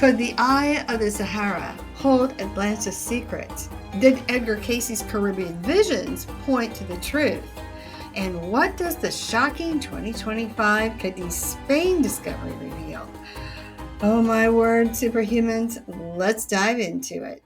Could the eye of the Sahara hold Atlantis' secrets? Did Edgar Cayce's Caribbean visions point to the truth? And what does the shocking 2025 Cádiz, Spain discovery reveal? Oh my word, superhumans, let's dive into it.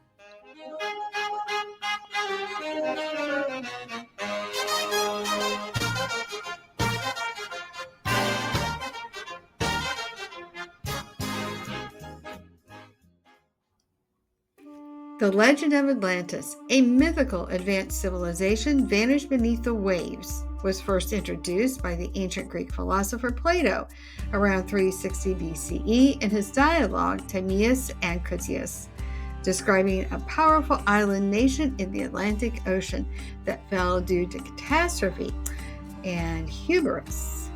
The legend of Atlantis, a mythical advanced civilization vanished beneath the waves, was first introduced by the ancient Greek philosopher Plato around 360 BCE in his dialogue Timaeus and Critias, describing a powerful island nation in the Atlantic Ocean that fell due to catastrophe and hubris.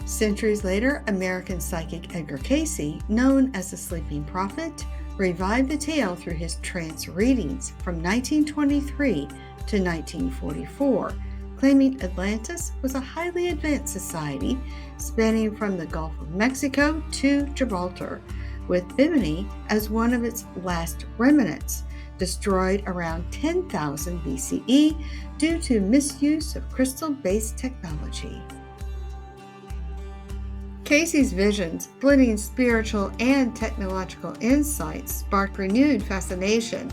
Centuries later, American psychic Edgar Cayce, known as the Sleeping Prophet, revived the tale through his trance readings from 1923 to 1944, claiming Atlantis was a highly advanced society spanning from the Gulf of Mexico to Gibraltar, with Bimini as one of its last remnants, destroyed around 10,000 BCE due to misuse of crystal-based technology. Cayce's visions, blending spiritual and technological insights, sparked renewed fascination,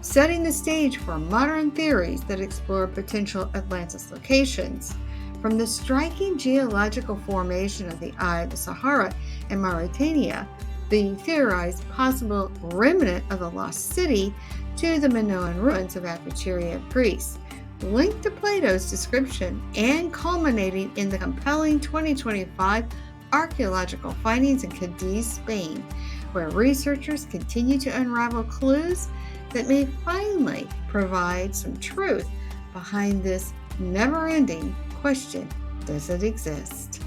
setting the stage for modern theories that explore potential Atlantis locations. From the striking geological formation of the Eye of the Sahara in Mauritania, the theorized possible remnant of the lost city, to the Minoan ruins of Apacheria of Greece, linked to Plato's description and culminating in the compelling 2025 archaeological findings in Cádiz, Spain, where researchers continue to unravel clues that may finally provide some truth behind this never-ending question: does it exist?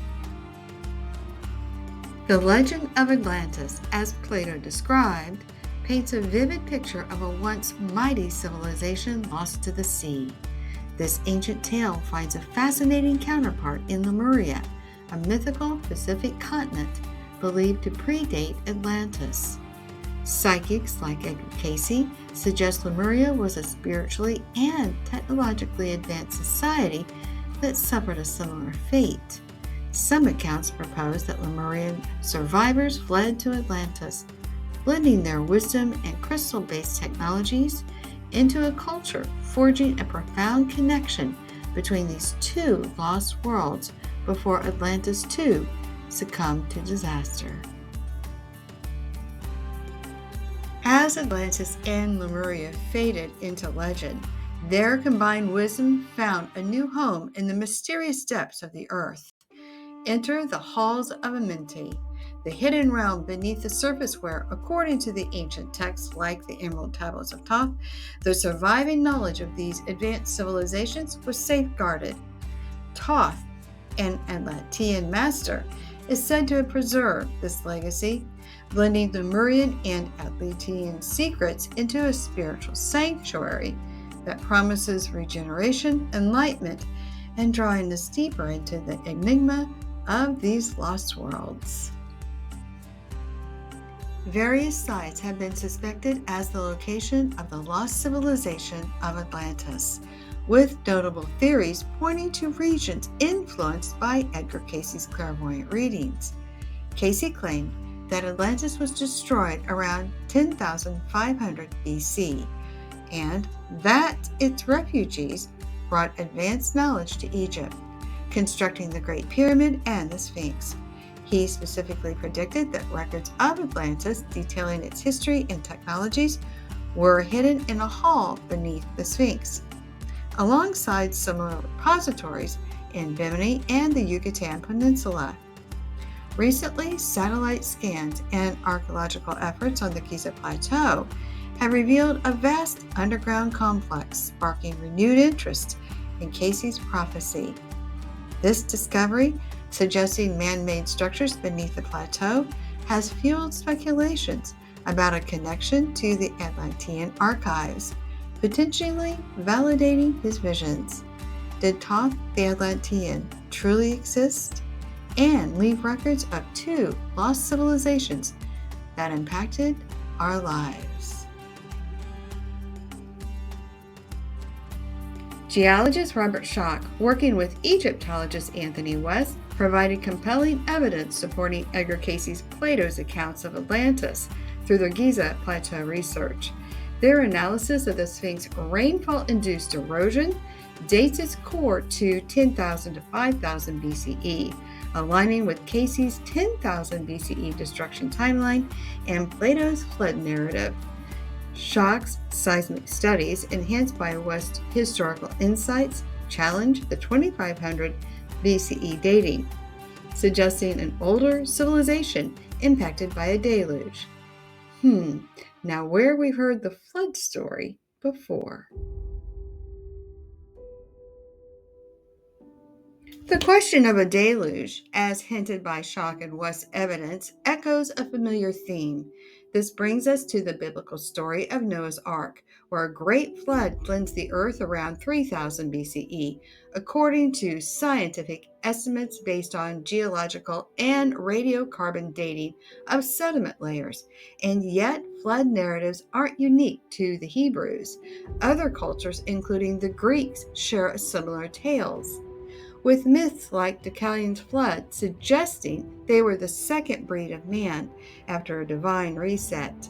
The legend of Atlantis, as Plato described, paints a vivid picture of a once mighty civilization lost to the sea. This ancient tale finds a fascinating counterpart in Lemuria, a mythical Pacific continent believed to predate Atlantis. Psychics like Edgar Cayce suggest Lemuria was a spiritually and technologically advanced society that suffered a similar fate. Some accounts propose that Lemurian survivors fled to Atlantis, blending their wisdom and crystal-based technologies into a culture, forging a profound connection between these two lost worlds before Atlantis too succumbed to disaster. As Atlantis and Lemuria faded into legend, their combined wisdom found a new home in the mysterious depths of the earth. Enter the halls of Amenti, the hidden realm beneath the surface where, according to the ancient texts like the Emerald Tablets of Thoth, the surviving knowledge of these advanced civilizations was safeguarded. Thoth, an Atlantean master, is said to have preserved this legacy, blending Lemurian and Atlantean secrets into a spiritual sanctuary that promises regeneration, enlightenment, and drawing us deeper into the enigma of these lost worlds. Various sites have been suspected as the location of the lost civilization of Atlantis, with notable theories pointing to regions influenced by Edgar Cayce's clairvoyant readings. Cayce claimed that Atlantis was destroyed around 10,500 BC, and that its refugees brought advanced knowledge to Egypt, constructing the Great Pyramid and the Sphinx. He specifically predicted that records of Atlantis detailing its history and technologies were hidden in a hall beneath the Sphinx, alongside similar repositories in Bimini and the Yucatan Peninsula. Recently, satellite scans and archaeological efforts on the Giza Plateau have revealed a vast underground complex, sparking renewed interest in Cayce's prophecy. This discovery, suggesting man-made structures beneath the plateau, has fueled speculations about a connection to the Atlantean archives, potentially validating his visions. Did Thoth the Atlantean truly exist and leave records of two lost civilizations that impacted our lives. Geologist Robert Schoch, working with Egyptologist Anthony West, provided compelling evidence supporting Edgar Cayce's Plato's accounts of Atlantis through their Giza Plateau research. Their analysis of the Sphinx rainfall-induced erosion dates its core to 10,000 to 5,000 BCE, aligning with Cayce's 10,000 BCE destruction timeline and Plato's flood narrative. Schoch's seismic studies, enhanced by West's historical insights, challenge the 2500 BCE dating, suggesting an older civilization impacted by a deluge. Now where we've heard the flood story before. The question of a deluge, as hinted by Schoch and West's evidence, echoes a familiar theme. This brings us to the biblical story of Noah's Ark, where a great flood cleansed the earth around 3000 BCE, according to scientific estimates based on geological and radiocarbon dating of sediment layers. And yet, flood narratives aren't unique to the Hebrews. Other cultures, including the Greeks, share similar tales, with myths like Deucalion's flood suggesting they were the second breed of man after a divine reset.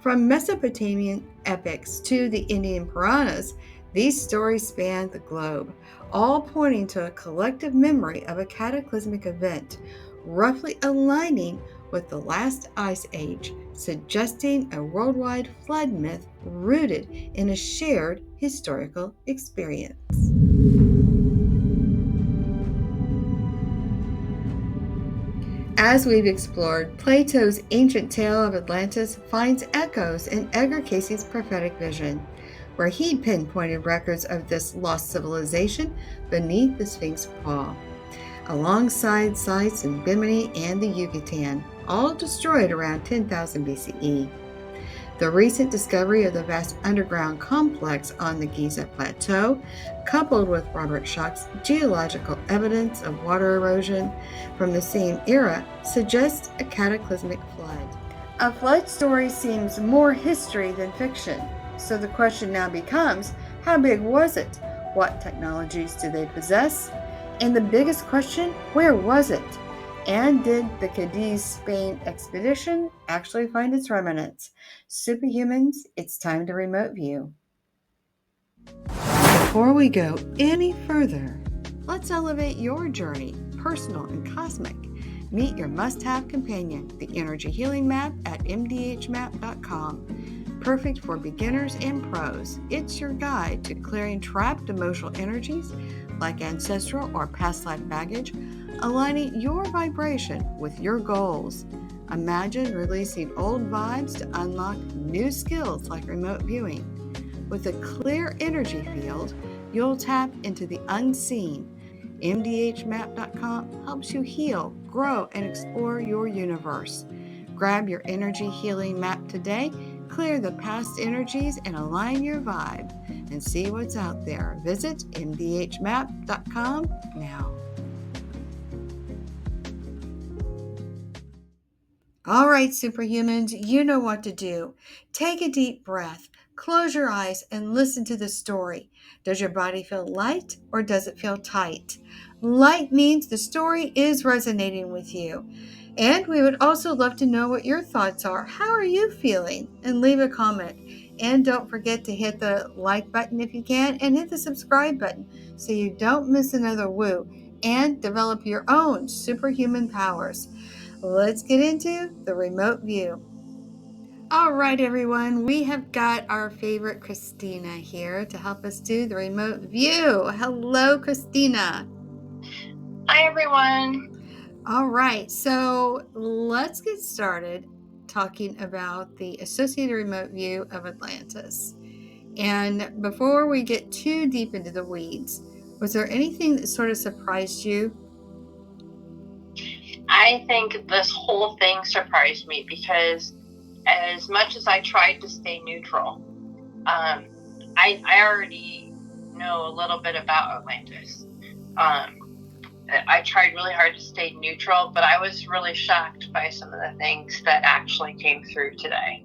From Mesopotamian epics to the Indian Puranas, these stories span the globe, all pointing to a collective memory of a cataclysmic event, roughly aligning with the last ice age, suggesting a worldwide flood myth rooted in a shared historical experience. As we've explored, Plato's ancient tale of Atlantis finds echoes in Edgar Cayce's prophetic vision, where he pinpointed records of this lost civilization beneath the Sphinx paw, alongside sites in Bimini and the Yucatan, all destroyed around 10,000 BCE. The recent discovery of the vast underground complex on the Giza Plateau, coupled with Robert Schoch's geological evidence of water erosion from the same era, suggests a cataclysmic flood. A flood story seems more history than fiction, so the question now becomes, how big was it? What technologies did they possess? And the biggest question, where was it? And did the Cádiz, Spain expedition actually find its remnants? Superhumans, it's time to remote view. Before we go any further, let's elevate your journey, personal and cosmic. Meet your must-have companion, the Energy Healing Map at mdhmap.com. Perfect for beginners and pros, it's your guide to clearing trapped emotional energies like ancestral or past life baggage, aligning your vibration with your goals. Imagine releasing old vibes to unlock new skills like remote viewing. With a clear energy field, you'll tap into the unseen. mdhmap.com helps you heal, grow, and explore your universe. Grab your energy healing map today, clear the past energies, and align your vibe, and see what's out there. Visit mdhmap.com now. All right, superhumans, you know what to do. Take a deep breath, close your eyes, and listen to the story. Does your body feel light or does it feel tight? Light means the story is resonating with you. And we would also love to know what your thoughts are. How are you feeling? And leave a comment. And don't forget to hit the like button if you can, and hit the subscribe button so you don't miss another woo and develop your own superhuman powers. Let's get into the remote view. All right, everyone, we have got our favorite Christina here to help us do the remote view. Hello, Christina. Hi, everyone. All right, so let's get started talking about the associated remote view of Atlantis. And before we get too deep into the weeds, was there anything that sort of surprised you? I think this whole thing surprised me because as much as I tried to stay neutral, I already know a little bit about Atlantis. I tried really hard to stay neutral, but I was really shocked by some of the things that actually came through today.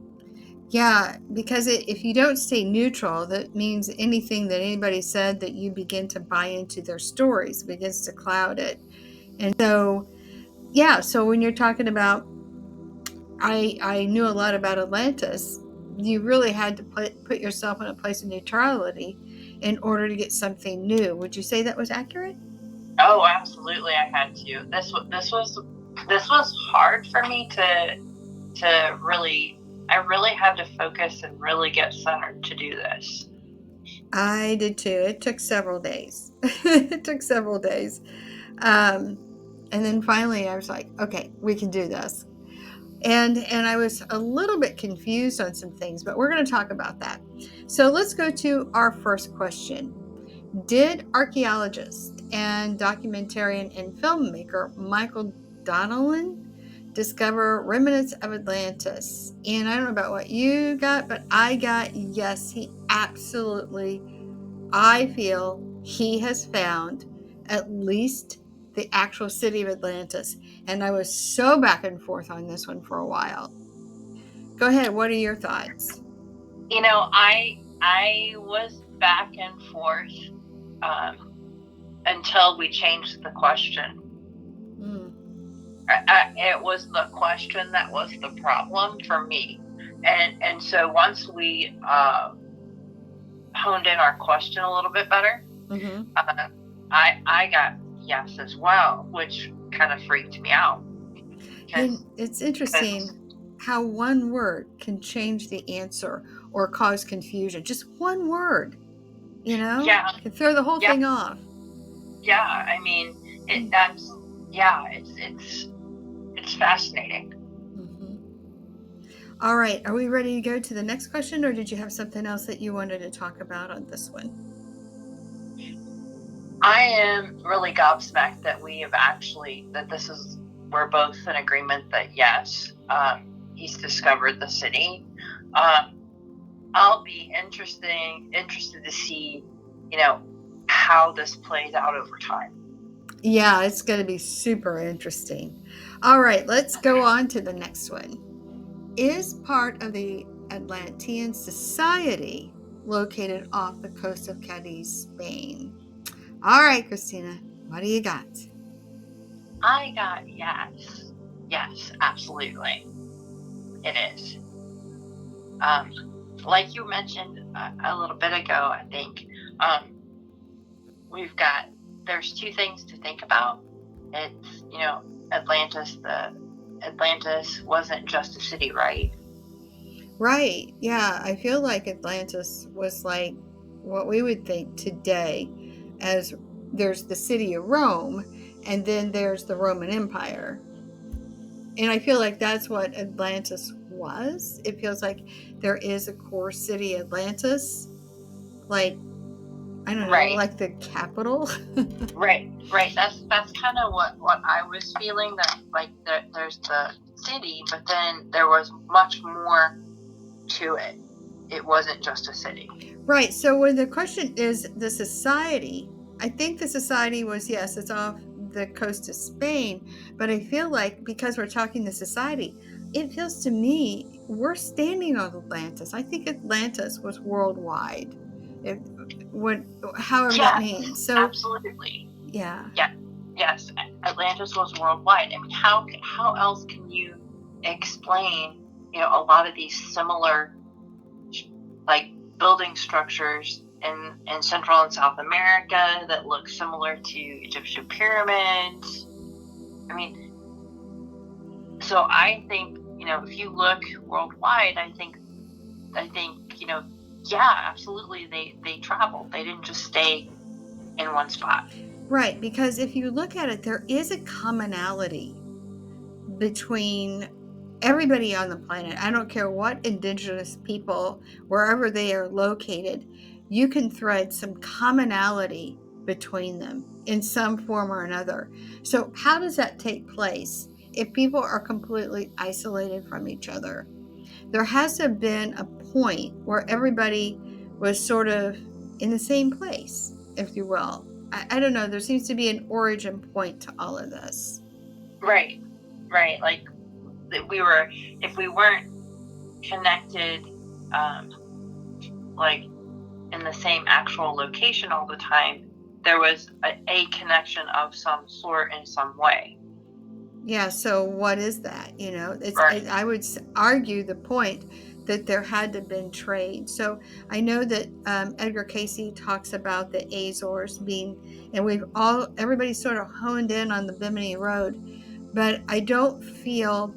Yeah, because if you don't stay neutral, that means anything that anybody said that you begin to buy into their stories begins to cloud it. And so, yeah, so when you're talking about, I knew a lot about Atlantis, you really had to put yourself in a place of neutrality in order to get something new. Would you say that was accurate? Oh, absolutely, I had to. This was hard for me to really. I really had to focus and really get centered to do this. I did too. It took several days. It took several days. Um, and then finally I was like, okay, we can do this. And I was a little bit confused on some things, but we're going to talk about that. So let's go to our first question. Did archaeologist and documentarian and filmmaker Michael Donnellan discover remnants of Atlantis? And I don't know about what you got, but I got yes, he absolutely, I feel he has found at least the actual city of Atlantis. And I was so back and forth on this one for a while. Go ahead. What are your thoughts? I was back and forth um, until we changed the question. Mm. It was the question that was the problem for me, and so once we honed in our question a little bit better, Mm-hmm. I got yes as well, which kind of freaked me out. And it's interesting how one word can change the answer or cause confusion. Just one word, Yeah, can throw the whole yeah, thing off. yeah. I mean, it's fascinating. Mm-hmm. All right. Are we ready to go to the next question, or did you have something else that you wanted to talk about on this one? I am really gobsmacked that we're both in agreement that yes, he's discovered the city. I'll be interested to see, how this plays out over time. Yeah, it's going to be super interesting. All right, let's go on to the next one. Is part of the Atlantean society located off the coast of Cadiz, Spain? All right, Christina, what do you got? I got yes, yes, absolutely, it is. Um, like you mentioned a little bit ago, I think we've got there's two things to think about. It's Atlantis. The Atlantis wasn't just a city, right? Right. Yeah, I feel like Atlantis was like what we would think today as there's the city of Rome and then there's the Roman Empire. And I feel like that's what Atlantis was. It feels like there is a core city, Atlantis, like, I don't know, Right, like the capital. right. That's kind of what I was feeling. That like there's the city, but then there was much more to it. It wasn't just a city. Right. So when the question is the society, I think the society was, yes, it's off the coast of Spain, but I feel like because we're talking the society, it feels to me we're standing on Atlantis. I think Atlantis was worldwide. If what however that Yes, means. So absolutely. yeah. Yeah, yes. Atlantis was worldwide. I mean, how else can you explain a lot of these similar like building structures in Central and South America that look similar to Egyptian pyramids? I mean, so I think if you look worldwide, I think yeah, absolutely they traveled. They didn't just stay in one spot. Right, because if you look at it, there is a commonality between everybody on the planet. I don't care what indigenous people, wherever they are located, you can thread some commonality between them in some form or another. So, how does that take place if people are completely isolated from each other? There has to have been a point where everybody was sort of in the same place, if you will. I don't know. There seems to be an origin point to all of this. Right. Like if we weren't connected, like in the same actual location all the time, there was a connection of some sort in some way. Yeah, so what is that? Right. I would argue the point that there had to have been trade. So I know that Edgar Cayce talks about the Azores being, and everybody sort of honed in on the Bimini Road, but I don't feel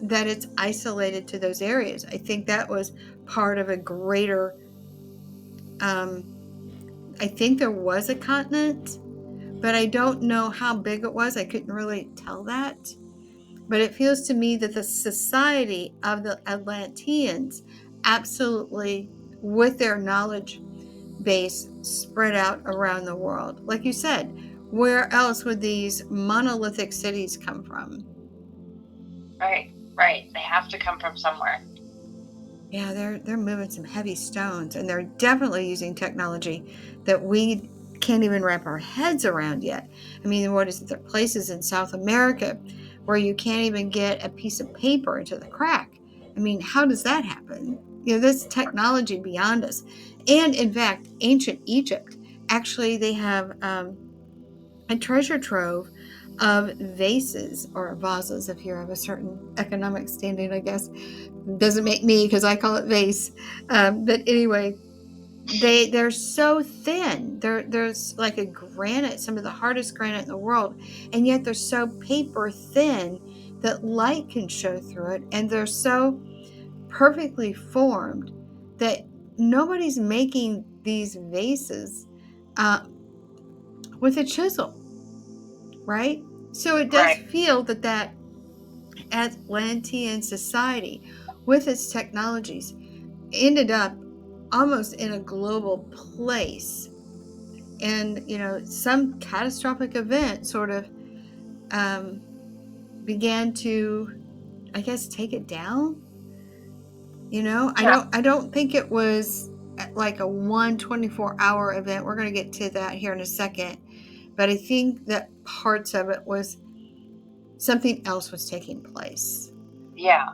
that it's isolated to those areas. I think that was part of a greater, I think there was a continent, but I don't know how big it was. I couldn't really tell that. But it feels to me that the society of the Atlanteans absolutely, with their knowledge base, spread out around the world. Like you said, where else would these monolithic cities come from? Right. They have to come from somewhere. Yeah, they're moving some heavy stones, and they're definitely using technology that we can't even wrap our heads around yet. I mean, what is it? There are places in South America where you can't even get a piece of paper into the crack. I mean, how does that happen? This technology beyond us. And in fact, ancient Egypt, actually, they have a treasure trove of vases or vases if you're of a certain economic standing, I guess. Doesn't make me because I call it vase. But anyway, they're so thin. There's like a granite, some of the hardest granite in the world, and yet they're so paper thin that light can show through it, and they're so perfectly formed that nobody's making these vases uh, with a chisel, right? So it does Right. feel that Atlantean society, with its technologies, ended up almost in a global place. And, some catastrophic event sort of began to, I guess, take it down. Yeah. I don't think it was like a 1 24-hour event. We're going to get to that here in a second. But I think that parts of it was something else was taking place. Yeah.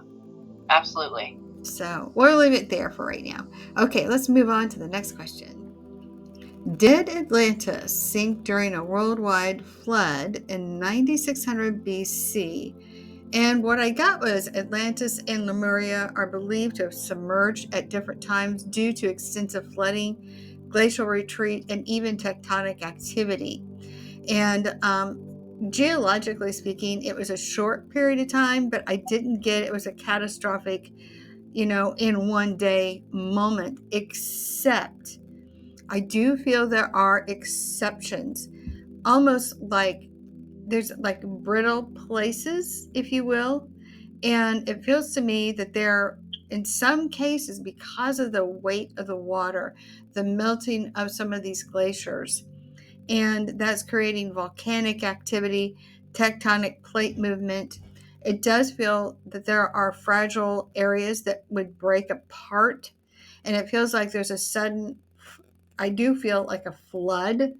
Absolutely. So we'll leave it there for right now. Okay, let's move on to the next question. Did Atlantis sink during a worldwide flood in 9600 BC? And what I got was Atlantis and Lemuria are believed to have submerged at different times due to extensive flooding, glacial retreat, and even tectonic activity. And geologically speaking, it was a short period of time, but I didn't get it was a catastrophic, in one day moment, except I do feel there are exceptions, almost like there's like brittle places, if you will. And it feels to me that there, in some cases, because of the weight of the water, the melting of some of these glaciers, and that's creating volcanic activity, tectonic plate movement. It does feel that there are fragile areas that would break apart. And it feels like there's a sudden, I do feel like a flood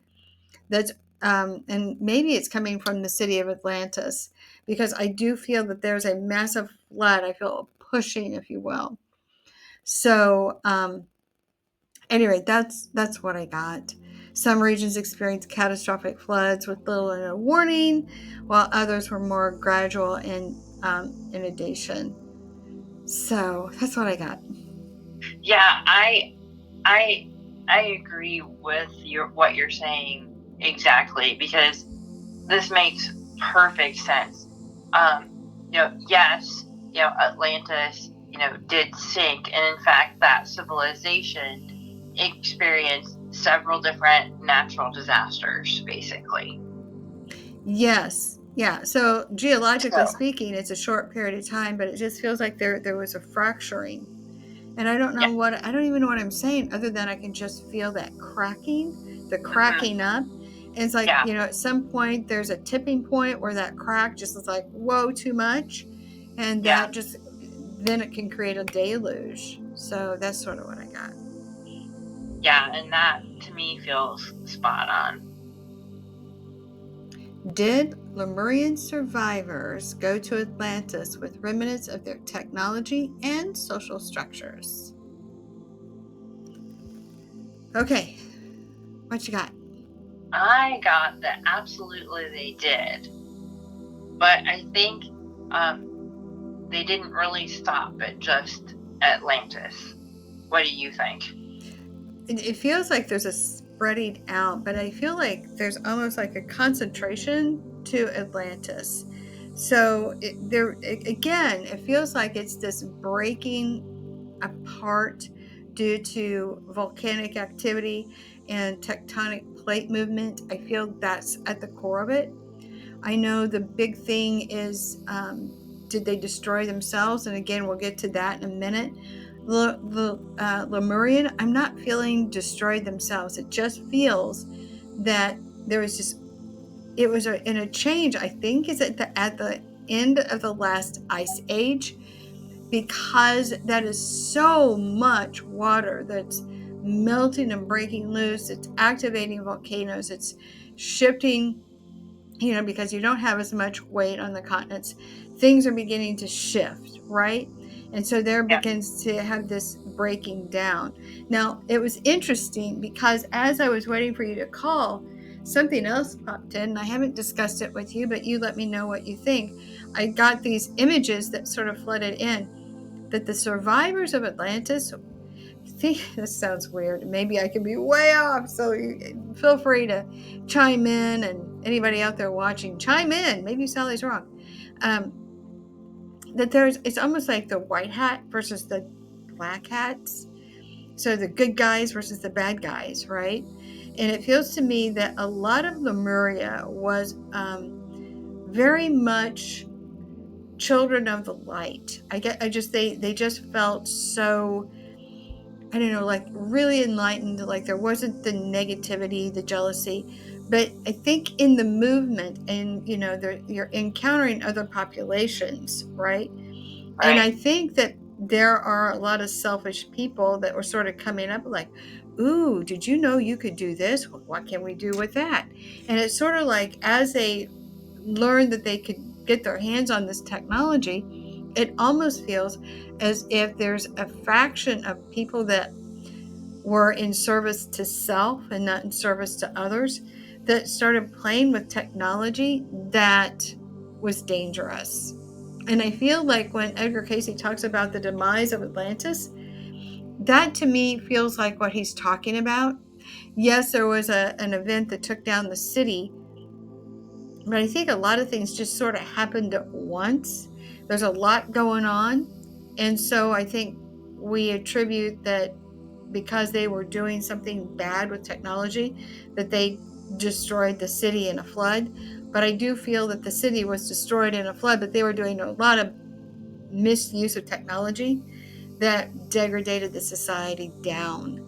that's, and maybe it's coming from the city of Atlantis, because I do feel that there's a massive flood. I feel a pushing, if you will. So, anyway, that's what I got. Some regions experienced catastrophic floods with little or no warning, while others were more gradual and inundation. So that's what I got. Yeah. I agree with what you're saying exactly, because this makes perfect sense. Yes, Atlantis, did sink, and in fact, that civilization experienced several different natural disasters, basically. Yes. Yeah. So geologically So, speaking, it's a short period of time, but it just feels like there was a fracturing. And I don't yeah, know I don't even know what I'm saying other than I can just feel that cracking, the mhm, cracking up. And it's like, yeah, at some point there's a tipping point where that crack just is like, whoa, too much. And yeah. that just, then it can create a deluge. So that's sort of what I got. Yeah, and that to me feels spot on. Did Lemurian survivors go to Atlantis with remnants of their technology and social structures? Okay, what you got? I got that absolutely they did, but I think they didn't really stop at just Atlantis. What do you think? It feels like there's a spreading out, but I feel like there's almost like a concentration to Atlantis. So again, it feels like it's this breaking apart due to volcanic activity and tectonic plate movement. I feel that's at the core of it. I know the big thing is, did they destroy themselves? And again, we'll get to that in a minute. The Lemurian, I'm not feeling destroyed themselves. It just feels that there was just, it was in a change. I think is at the end of the last ice age, because that is so much water that's melting and breaking loose. It's activating volcanoes. It's shifting, because you don't have as much weight on the continents. Things are beginning to shift, right? And so there Yeah. begins to have this breaking down. Now, it was interesting because as I was waiting for you to call, something else popped in. I haven't discussed it with you, but you let me know what you think. I got these images that sort of flooded in that the survivors of Atlantis, I think this sounds weird. Maybe I could be way off. So feel free to chime in, and anybody out there watching, chime in. Maybe Sally's wrong. That it's almost like the white hat versus the black hats. So the good guys versus the bad guys, right? And it feels to me that a lot of Lemuria was very much children of the light. They just felt so, I don't know, like really enlightened. Like there wasn't the negativity, the jealousy, but I think in the movement, and you're encountering other populations, right? And Right. I think that there are a lot of selfish people that were sort of coming up like, ooh, did you know you could do this? What can we do with that? And it's sort of like as they learned that they could get their hands on this technology, it almost feels as if there's a faction of people that were in service to self and not in service to others that started playing with technology that was dangerous. And I feel like when Edgar Cayce talks about the demise of Atlantis, that to me feels like what he's talking about. Yes, there was an event that took down the city, but I think a lot of things just sort of happened at once. There's a lot going on. And so I think we attribute that because they were doing something bad with technology, that they destroyed the city in a flood. But I do feel that the city was destroyed in a flood, but they were doing a lot of misuse of technology that degraded the society down.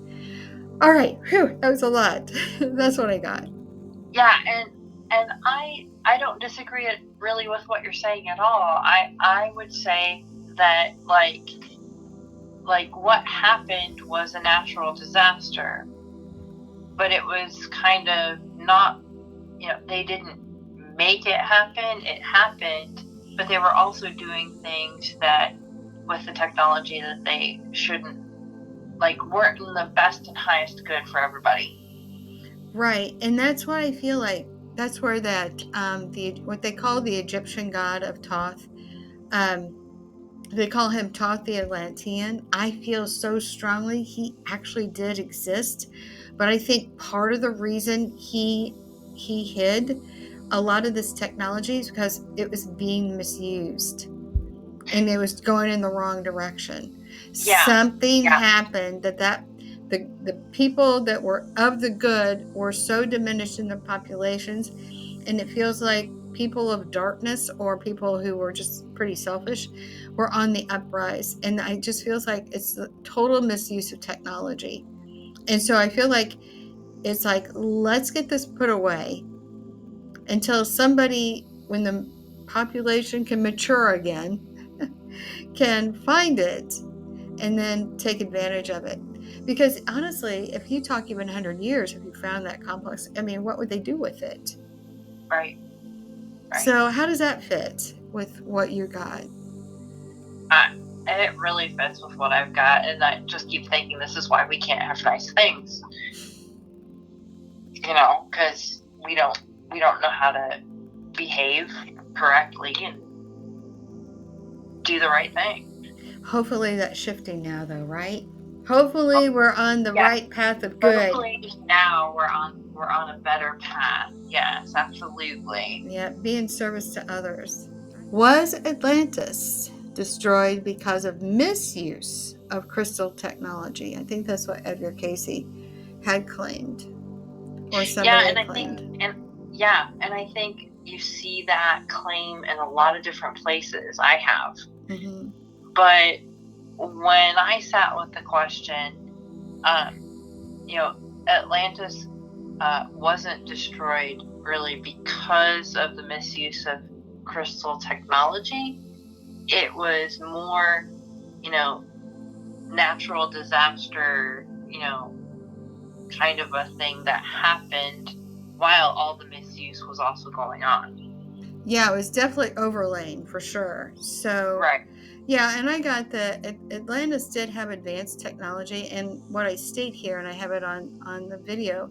All right, whew, that was a lot. That's what I got. Yeah, and I don't disagree really with what you're saying at all. I would say that like what happened was a natural disaster, but it was kind of not, they didn't make it happen. It happened, but they were also doing things that with the technology that they shouldn't, like weren't in the best and highest good for everybody. Right, and that's why I feel like that's where that what they call the Egyptian god of Thoth, um, they call him Thoth the Atlantean. I feel so strongly he actually did exist, but I think part of the reason he hid a lot of this technology is because it was being misused and it was going in the wrong direction. Yeah, Something yeah, happened that the people that were of the good were so diminished in their populations, and it feels like people of darkness or people who were just pretty selfish were on the uprise. And it just feels like it's the total misuse of technology. And so I feel like it's like, let's get this put away until somebody, when the population can mature again, can find it and then take advantage of it. Because honestly, if you talk even 100 years, if you found that complex, I mean, what would they do with it? Right. So how does that fit with what you got? And it really fits with what I've got, and I just keep thinking this is why we can't have nice things, because we don't know how to behave correctly and do the right thing. Hopefully that's shifting now, though, right? Hopefully we're on the right path of good. Hopefully now we're on a better path. Yes, absolutely. Yeah, be in service to others. Was Atlantis destroyed because of misuse of crystal technology? I think that's what Edgar Cayce had claimed, or somebody had claimed. And I think you see that claim in a lot of different places. I have, but when I sat with the question, Atlantis wasn't destroyed really because of the misuse of crystal technology. It was more, natural disaster, kind of a thing that happened while all the misuse was also going on. Yeah, it was definitely overlaying for sure. So, right. Yeah, and I got that Atlantis did have advanced technology, and what I state here, and I have it on the video,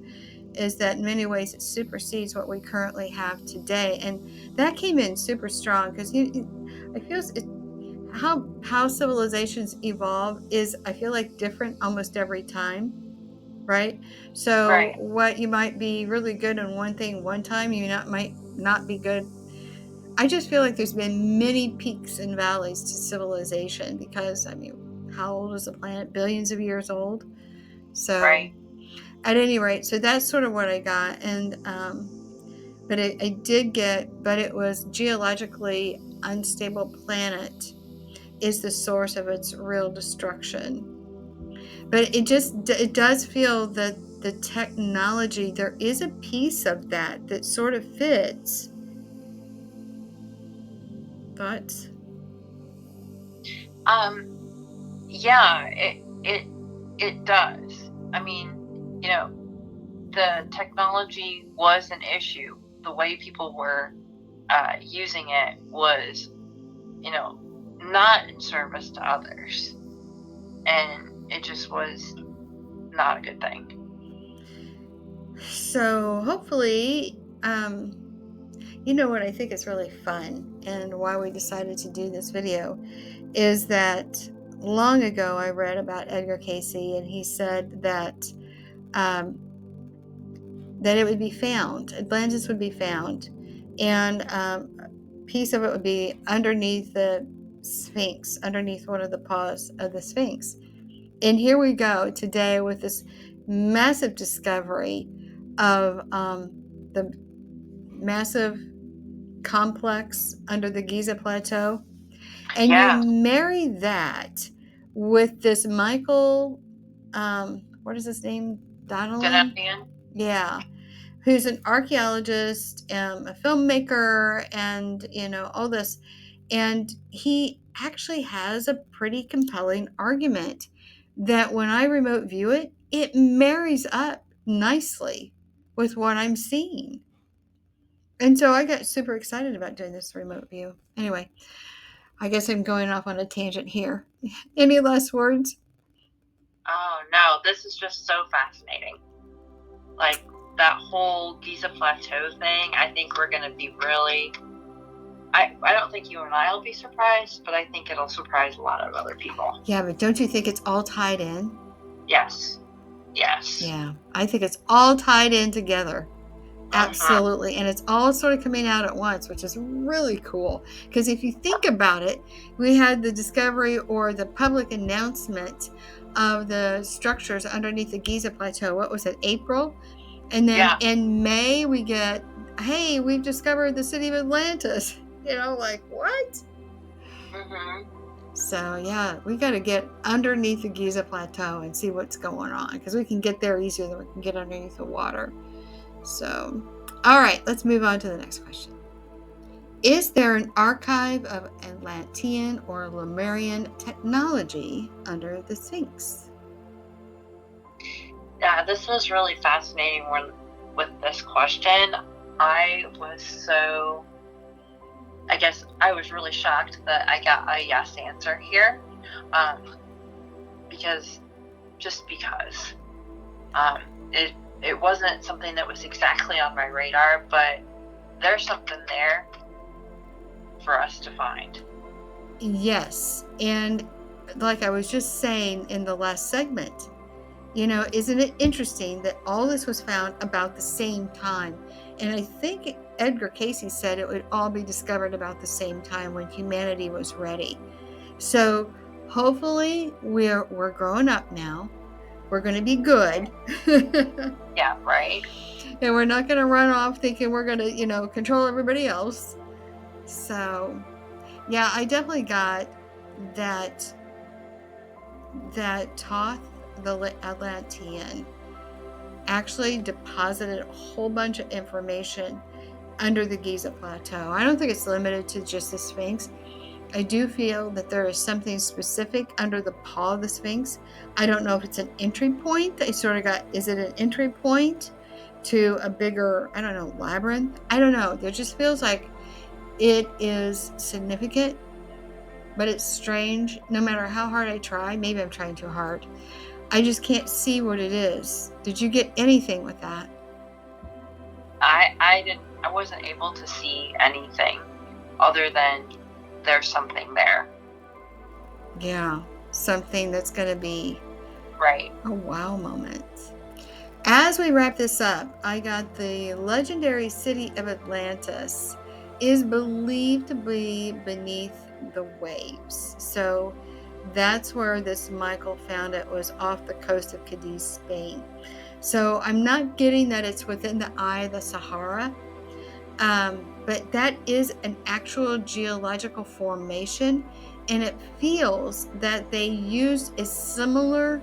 is that in many ways it supersedes what we currently have today, and that came in super strong because I feel how civilizations evolve is, I feel like, different almost every time, right? So what you might be really good in one thing one time, might not be good. I just feel like there's been many peaks and valleys to civilization because, I mean, how old is the planet? Billions of years old. So at any rate, so that's sort of what I got. And but it was geologically unstable planet is the source of its real destruction. But it does feel that the technology, there is a piece of that sort of fits. Thoughts? Yeah, it does. I mean, the technology was an issue. The way people were using it was, not in service to others. And it just was not a good thing. So hopefully, what I think is really fun and why we decided to do this video is that long ago I read about Edgar Cayce, and he said that that it would be found, Atlantis would be found, and a piece of it would be underneath the Sphinx, underneath one of the paws of the Sphinx. And here we go today with this massive discovery of the massive complex under the Giza Plateau. And you marry that with this Michael, what is his name? Donnellan? Yeah. Who's an archaeologist, a filmmaker, and, all this. And he actually has a pretty compelling argument that when I remote view it, it marries up nicely with what I'm seeing. And so I got super excited about doing this remote view. Anyway, I guess I'm going off on a tangent here. Any last words? Oh, no, this is just so fascinating. Like, that whole Giza Plateau thing, I think we're going to be really... I don't think you and I will be surprised, but I think it'll surprise a lot of other people. Yeah, but don't you think it's all tied in? Yes. Yeah, I think it's all tied in together. Absolutely. And it's all sort of coming out at once, which is really cool. Because if you think about it, we had the discovery or the public announcement of the structures underneath the Giza Plateau. What was it, April? And then in May, we get, hey, we've discovered the city of Atlantis. Like, what? So, yeah, we got to get underneath the Giza Plateau and see what's going on. Because we can get there easier than we can get underneath the water. So, all right, let's move on to the next question. Is there an archive of Atlantean or Lemurian technology under the Sphinx? this was really fascinating with this question. I was really shocked that I got a yes answer here, because it wasn't something that was exactly on my radar, but there's something there for us to find. Yes, and like I was just saying in the last segment, isn't it interesting that all this was found about the same time? And I think Edgar Cayce said it would all be discovered about the same time when humanity was ready. So hopefully we're growing up now. We're going to be good. Yeah, right. And we're not going to run off thinking we're going to, control everybody else. So, yeah, I definitely got that Thoth, the Atlantean, actually deposited a whole bunch of information under the Giza Plateau. I don't think it's limited to just the Sphinx. I do feel that there is something specific under the paw of the Sphinx. I don't know if it's an entry point. Is it an entry point to a bigger, labyrinth? I don't know. There just feels like it is significant, but it's strange. No matter how hard I try, maybe I'm trying too hard, I just can't see what it is. Did you get anything with that? I wasn't able to see anything other than there's something there. Yeah, something that's going to be right. A wow moment. As we wrap this up, I got the legendary city of Atlantis is believed to be beneath the waves. So that's where this Michael found it, was off the coast of Cádiz, Spain. So I'm not getting that it's within the eye of the Sahara, but that is an actual geological formation, and it feels that they used a similar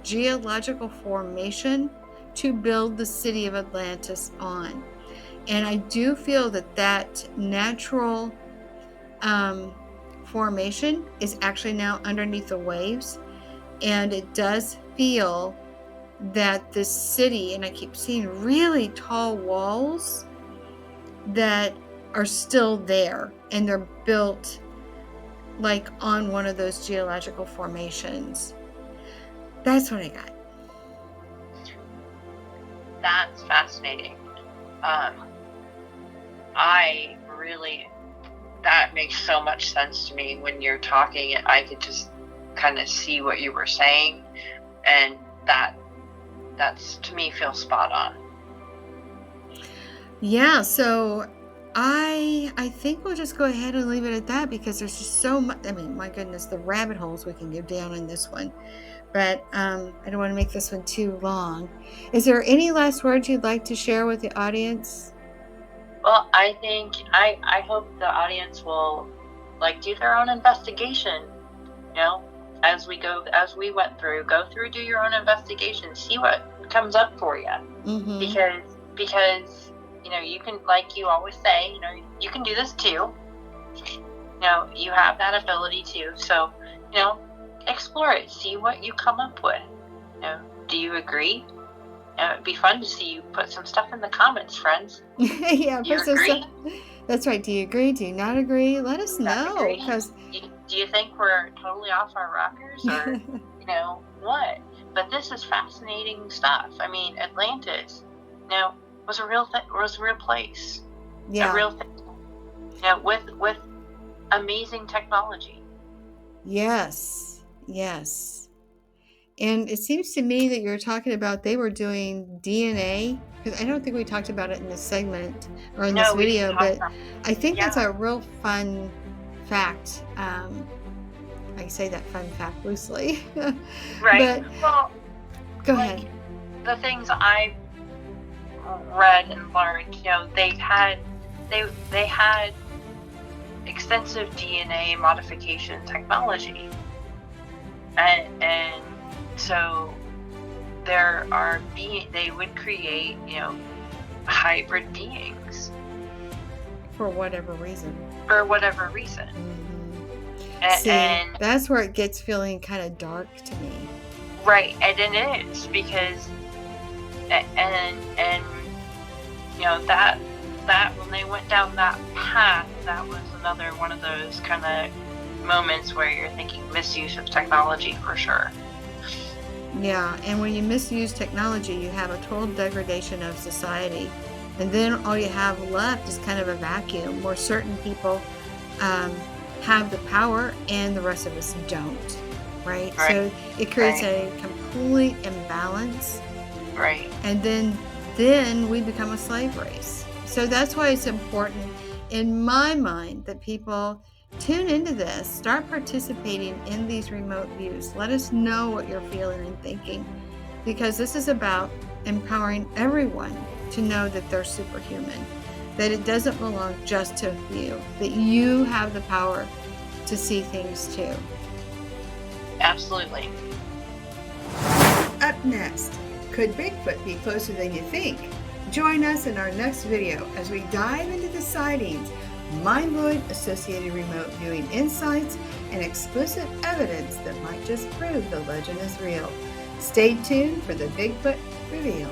geological formation to build the city of Atlantis on. And I do feel that natural formation is actually now underneath the waves, and it does feel that this city, and I keep seeing really tall walls that are still there, and they're built like on one of those geological formations. That's what I got. That's fascinating. That makes so much sense to me when you're talking. I could just kind of see what you were saying, and that's to me feels spot on. Yeah, so I think we'll just go ahead and leave it at that, because there's just so much. I mean, my goodness, the rabbit holes we can go down in this one. But I don't want to make this one too long. Is there any last words you'd like to share with the audience? Well, I think I hope the audience will do their own investigation. As we went through, do your own investigation, see what comes up for you. Mm-hmm. Because you can, like you always say, you can do this too. You have that ability too. So, explore it, see what you come up with. Do you agree? It'd be fun to see you put some stuff in the comments, friends. Yeah, put some stuff. That's right. Do you agree? Do you not agree? Let us know. Because do you think we're totally off our rockers, or what? But this is fascinating stuff. I mean, Atlantis, was a real place. Yeah. A real thing. With amazing technology. Yes. And it seems to me that you're talking about they were doing DNA, because I don't think we talked about it in this segment or in this video, but I think that's a real fun fact. I say that fun fact loosely. Right. But, well, go ahead. The things I read and learned, they had extensive DNA modification technology, and so they would create, hybrid beings. For whatever reason. Mm-hmm. And that's where it gets feeling kind of dark to me. Right, and it is, because And that when they went down that path, that was another one of those kind of moments where you're thinking misuse of technology for sure. Yeah, and when you misuse technology, you have a total degradation of society. And then all you have left is kind of a vacuum where certain people have the power and the rest of us don't, right? So it creates a complete imbalance. Right. And then we become a slave race. So that's why it's important, in my mind, that people tune into this, start participating in these remote views. Let us know what you're feeling and thinking, because this is about empowering everyone to know that they're superhuman, that it doesn't belong just to a few, that you have the power to see things too. Absolutely. Up next, could Bigfoot be closer than you think? Join us in our next video as we dive into the sightings, mind-blowing associated remote viewing insights, and exclusive evidence that might just prove the legend is real. Stay tuned for the Bigfoot Reveal.